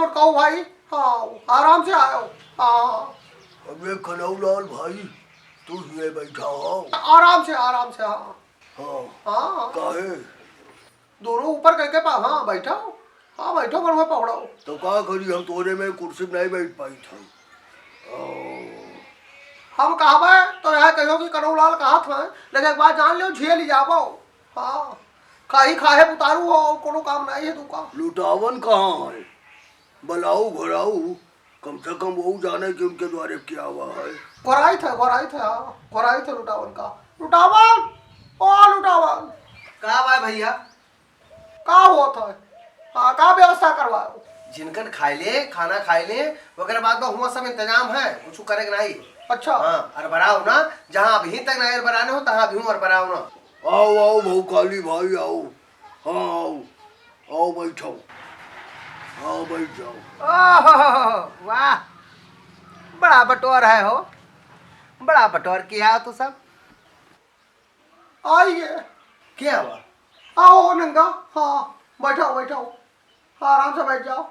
मुटकाऊ भाई। हाँ आराम से आयो। हाँ अबे कनौलाल भाई तू ये बैठा हो? आराम से हाँ। हाँ हाँ काहे? दोनों ऊपर कह के पा हाँ बैठा हो। हाँ बैठो पर मैं पकड़ा हो। तो का करी हम तोरे में कुर्सी में नहीं बैठ पाई था। हम कहा तो यह कहो कि कनौलाल कहा था लेकिन एक बात जान लो झेल ही जाबो। हाँ खाही खाहे उतारू हो कोनो काम नहीं है तू का। लुटावन कहाँ है? बलाऊ घोराऊ कम से कम वो जाने कि उनके द्वारे क्या हुआ है। घोराई थे हाँ घोराई थे लुटावन का। लुटावन ओ लुटावन का बा भैया? का हुआ था? हाँ का व्यवस्था करवाओ? जिनकन खाए ले खाना खाए ले वगैरह बाद में हुआ सब इंतजाम है कुछ करे नहीं। अच्छा हाँ अर बनाओ ना जहाँ अभी तक ना बनाने हो तहाँ भी हूँ और बनाओ ना। आओ आओ भौकाली भाई आओ। हाँ आओ आओ बैठो। आओ बैठ जाओ। ओह वाह बड़ा बटोर है हो। बड़ा बटोर किया हो तू सब। आइए क्या हुआ? आओ नंगा। हाँ बैठो बैठो हाँ आराम से बैठ जाओ।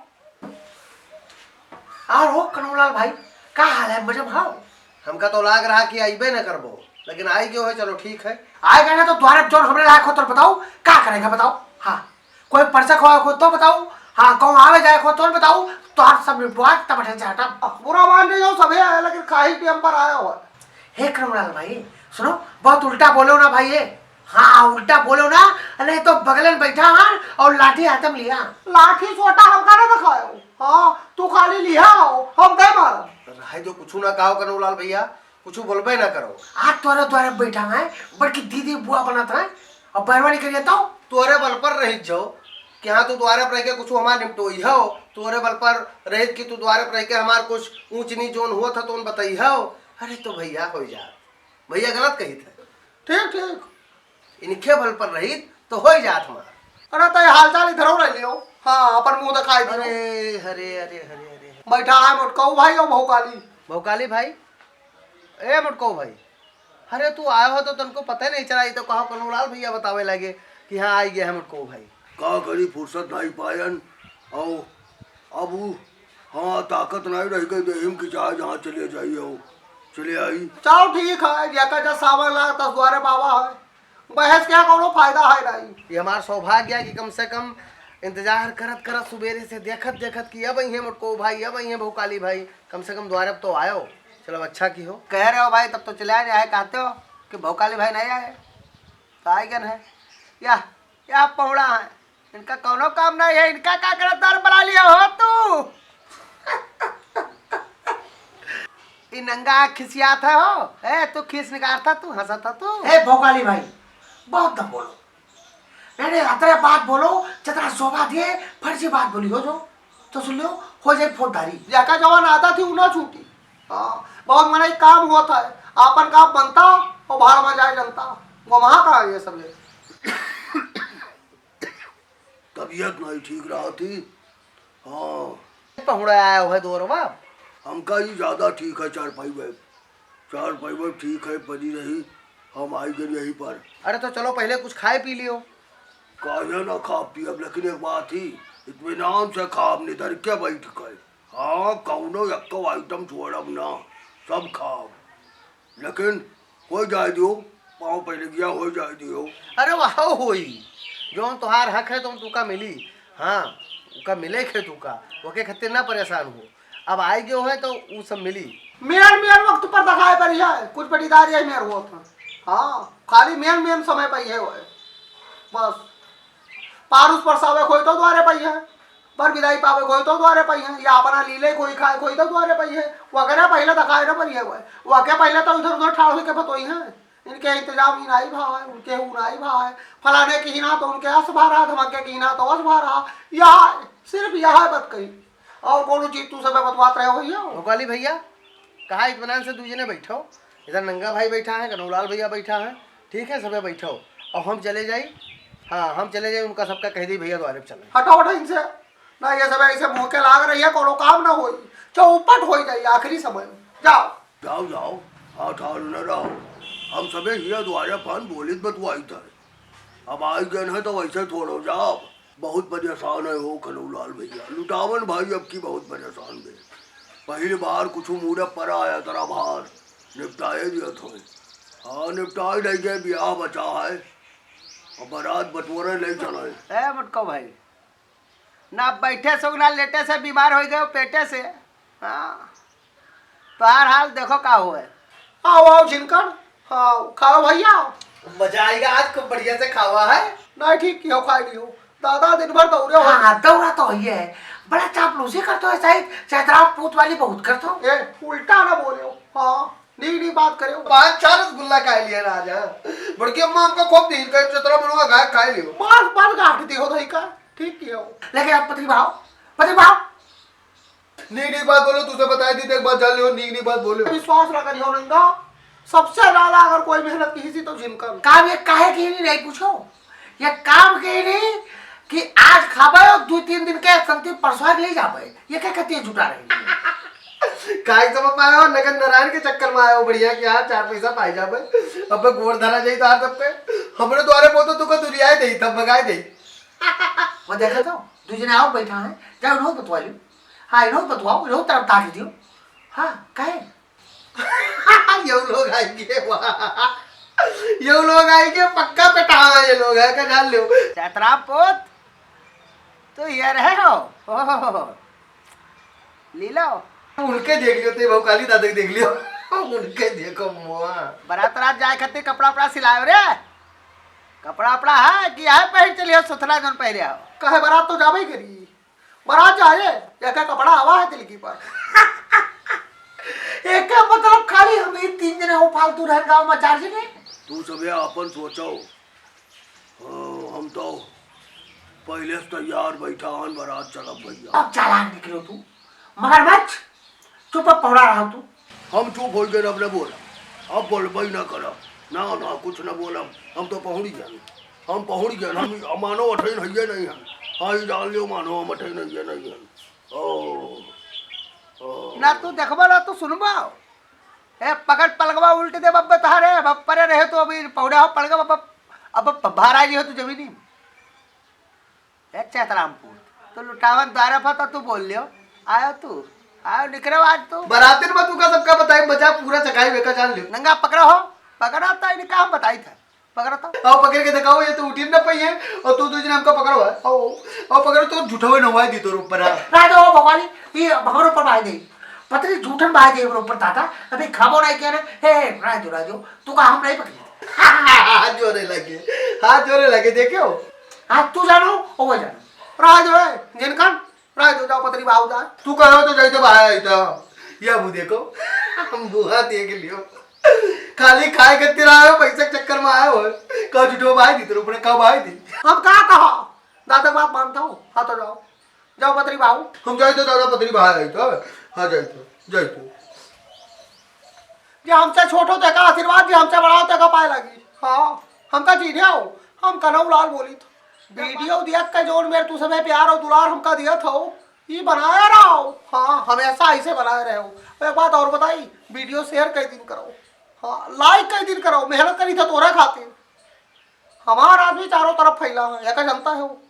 हो कनौलाल भाई का हाल है मजब हाओ? हमका तो लाग रहा कि आइबे न करबो लेकिन आई क्यों है। चलो ठीक है आएगा ना तो द्वारे जो हमने लायक हो तो बताओ क्या करेंगे बताओ। हाँ कोई पर्चा हो तो बताओ। हाँ कहूँ आवे जाए हो तो बताओ। तो आप सब बात तब जाटा बुरा मान रही हो सभी है लेकिन खाही टाइम पर आया हुआ। हे कनौलाल भाई सुनो बहुत उल्टा बोलो ना भाई ये। हाँ उल्टा बोलो ना नहीं तो बगल में बैठा हाँ और लाठी हाथम लिया। लाठी छोटा हमका ना दिखायो। हाँ तू खाली लिया हो हम दे मारो। रहे जो कुछ ना कहो कनौलाल भैया कुछ बोलबे ना करो। आज तोरे द्वारे बैठा है बड़की दीदी बुआ बनाता है और बैरवानी करिए तो तोरे बल पर रह जाओ कि हाँ तू द्वारे पर रह के कुछ हमार निपटोई हो। तोरे बल पर रह कि तू द्वारे पर रह के हमार कुछ ऊंच नीच जोन हुआ था तो उन बताई हो। अरे तो भैया हो जा भैया गलत कही थे। ठीक ठीक इनके बल पर रही तो हो जात हमार। अरे तो हाल चाल इधर रह लियो। हाँ अपन मुंह दिखाई दे। अरे हरे हरे हरे हरे बैठा है मुटकाऊ भाई और भौकाली। भौकाली भाई ए मुटको भाई अरे तू आया हो तो तुमको पता ही नहीं चला। तो कहो कनौलाल भैया बतावे लगे कि हाँ आई गया है मुटको भाई। का करी फुर्सत नहीं पायन आओ अब हाँ ताकत नहीं रह गई देहिम की चाहे जहाँ चले जाइए हो चले आई। चलो ठीक है जैका जा सावन ला दस द्वारे बाबा है बहस क्या कोनो फायदा है नहीं। ये हमारा सौभाग्य है कि कम से कम इंतजार करत करत सुबेरे से देखत देखत कि अब आई है मुटको भाई अब आई है भौकाली भाई कम से कम द्वारे तो आयो। चलो अच्छा की हो कह रहे हो भाई तब तो चले आए कहते हो कि भौकाली भाई नहीं आए तो आएगन है या पौड़ा है इनका कोनो काम नहीं है। इनका क्या करदार बना लिया हो तू। नंगा खिसिया था हो ए तू खिस निकालता तू हंसा था तू। ए भौकाली भाई बहुत दम बोलो नहीं अतरे बात बोलो जितना शोभा दिए फर्जी बात बोली हो जो तो सुन लो हो जाए फौजदारी। जैका जवान आता थी उना छूटी। हाँ बहुत मना काम होता है आपन काम बनता और भाड़ में जाए जनता वो वहाँ का ये सब है। तबीयत नहीं ठीक रहा थी। हाँ पहुड़ा आया हुआ है दोरवा हमका ही ज्यादा ठीक है। चार पाई में ठीक है बनी रही हम आई गए यहीं पर। अरे तो चलो पहले कुछ खाए पी लियो। काहे ना खा पी अब लेकिन एक बात ही इत्मीनान से खाब निधर के बैठ गए। हाँ कौनो एक आइटम छोड़ब ना सब खाब लेकिन हो जाए दियो पाँव पहले गया हो जाए दियो। अरे वाह होई जो तुहार हक है तुम तुका मिली। हाँ उका मिले खे तुका ओके खातिर ना परेशान हो। अब आई गयो है तो वो सब मिली। मेन वक्त पर दिखाए पर है कुछ बड़ीदारी है मेरे वो। हाँ खाली मेन समय पर है वो बस पारुस परसावे कोई तो द्वारे पई है पर विदाई पावे कोई तो द्वारे पई है या अपना लीले कोई खाए कोई तो द्वारे पई है वगैरह पहले दिखाए ना पर वो क्या पहले तो इधर उधर ठाड़ के बतोई है। इनके इंतजाम ही नहीं भा है उनके नहीं भा है फलाने की ना तो उनके अस भा रहा धमके की ना तो अस भा रहा यह सिर्फ यह बत कही और कोनो चीज तू सब बतवात रहे हो। भौकाली भैया कहा इत्मीनान से दूजे ने बैठो। इधर नंगा भाई बैठा है कनौलाल भैया बैठा है ठीक है सब बैठो और हम चले जाए। हाँ हम चले जाए उनका सबका कह दी भैया द्वारे पे चले। हटो हटो इनसे ना ये सब ऐसे मुँह के लाग रही है कोनो काम ना हो चौपट हो जाए आखिरी समय में। जाओ जाओ जाओ हाँ ठाड़ न रहो हम सबे हिया द्वारे फन बोलित बतवाई था अब आई गए हैं तो वैसे थोड़ो जाओ बहुत परेशान है हो कनौलाल भैया। लुटावन भाई अब की बहुत परेशान बे। पहली बार कुछ मूड पर आया तेरा बाहर निपटाए दिया थो। हाँ निपटाए नहीं गए, ब्याह बचा है और बारात बटोरे नहीं चला है। ए मुटको भाई, ना बैठे से ना लेटे से बीमार हो गए पेटे से। हाँ तो हर हाल देखो का हुआ है। आओ आओ जिनकर, हाँ खाओ भैया। मजा आएगा आज, खूब बढ़िया से खावा है। नहीं ठीक किया, खाई लियो। दादा दिन भर दौड़े हो। हाँ दौड़ा तो ये है, बड़ा चापलूसी करते हो शायद, चैतराम पूत वाली बहुत करते हो। ए उल्टा ना बोले हो। हाँ नी बात करे हो। 5-4 रसगुल्ला खा लिया राजा। बड़की अम्मा हमको खूब दिन कर चतरा मनवा गाय खा लियो। बात गांठ दी हो धई का। ठीक किया हो। लेकिन अब पत्री भाव नी बात बोलो, तुझे बताई दी एक बात जान लियो, नी बात बोलो। विश्वास ना करियो नंगा। सबसे ज्यादा अगर कोई मेहनत की थी तो जिनकर। काम ये काहे की नहीं पूछो, ये काम के नहीं कि आज खाबे और 2-3 दिन के संति परसों ले जाबे, ये क्या कहती है झूठा रही। काय समझ पाए हो, नगन नारायण के चक्कर में आए हो बढ़िया कि हाँ 4 पैसा पाई जाबे। अब गोर धरा जाई तो सब पे हमरे द्वारे पोतो तुको दुरियाए दे तब भगाए दे। वो देखा तो दूसरे आओ बैठा है, जाओ नो बतवा लो। हाँ नो बतवाओ, नो तरफ ताक दियो। हाँ काहे ये लोग आएंगे वाह, ये लोग आएंगे पक्का पेटा ये लोग है का जान लियो। चैतराम पोत तो ये रहे हो। ओहो लीलो उनके देख लियो ते बहु काली दादा के देख लियो। उनके देखो मुआ बारात रात जाए खातिर कपड़ा उपड़ा सिलायो रे। कपड़ा उपड़ा है कि है पहन चलियो सुथरा जन पहरे हो। कहे बारात तो जाबे करी। बारात जाए या क्या कपड़ा हवा है दिल की पर। एक का मतलब खाली हम 3 जने हो फालतू रह गांव में 4 जने। तू सब अपन सोचो। हम तो पहले से तैयार बैठा हन बारात चलब भैया। अब चालाक निकलो तू, मगरमच्छ चुप पौड़ा रहा तू। हम चुप हो गए, अब न बोला। अब बोलबई न करब ना ना कुछ न बोलब। हम तो पहुँच गए, हम पहुँच गए। हम मानो अठन है नहीं हम। हाँ डाल लियो मानो हम अठन है नहीं हम। ना तू देखबो ना तू सुनबो। ए पकड़ पलगवा उल्टे दे बब्बे तारे बप्परे रहे तो अभी पौड़ा हो पलगा बब्बा अब बाहर आ जी हो तू जमीनी। ए चैतरामपुर तो लुटावन द्वारा फता तू बोल लियो। आयो तू आयो निकलो आज तू। बरातिन में तू का सबका बताई मजा पूरा चकाई बेका जान लियो। नंगा पकड़ा हो, पकड़ा था इनका हम बताई था। पकड़ा था आओ पकड़ के दिखाओ, ये तो उठी ना पई है और तू दूसरे हमका पकड़ो है। आओ पकड़ो तो झूठा हुए नवाई दी तो ऊपर आ राज हो भगवानी ये भगवान ऊपर बाय दे पतरी झूठन बाय दे ऊपर ताता अभी खाबो नहीं के ना। हे राजो तू का हम नहीं पकड़ी। हाथ जोरे लगे देखो। आज तू जानो ओ वो जानो। राज है जिनकर। राज हो जाओ पतरी बाबू जाए। तू कहो तो जाई तो बाहर आई तो या वो देखो हम बुहा देख लियो। खाली खाए करते रहा हो, पैसे के चक्कर में आए हो। कब झूठो भाई दी तो ऊपर कब आई थी। हम कहा कहा दादा बात मानता हूँ। हाँ तो जाओ जाओ पतरी बाबू। हम जाए तो दादा पतरी बाहर आई तो। हाँ जाए तो जी हमसे छोटो ते का आशीर्वाद, जी हमसे बड़ा ते का पाए लगी। हाँ हमका चीज़ हो। हम कनऊ लाल बोली तो वीडियो दिया का जोन मेरे तू समय प्यार और दुलार हमका दिया था ये बनाया रहो। हाँ हमेशा ऐसे बनाए रहे हो। एक बात और बताई, वीडियो शेयर कई दिन करो। हाँ लाइक कई दिन करो। मेहनत करी था तोरा खातिर। हमारा आदमी चारों तरफ फैला है, यह जनता है वो।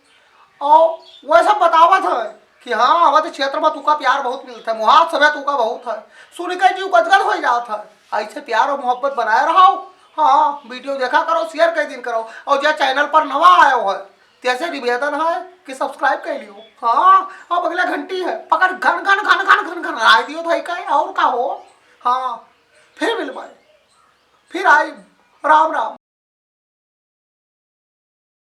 और वह सब बतावत है कि हाँ हमारे क्षेत्र में तुका प्यार बहुत मिलता है, मुहात समय तुका बहुत है। सुन के जीव गदगद हो जाता है। ऐसे प्यार और मोहब्बत बनाए रहो। हाँ वीडियो देखा करो, शेयर कई दिन करो। और जो चैनल पर नवा आया हो है तैसे निवेदन है कि सब्सक्राइब कर लियो। हाँ अब अगला घंटी है पकड़ घन घन घन घन घन घन आ दियो भाई का और का हो। हाँ फिर मिल पाए, फिर आई। राम राम।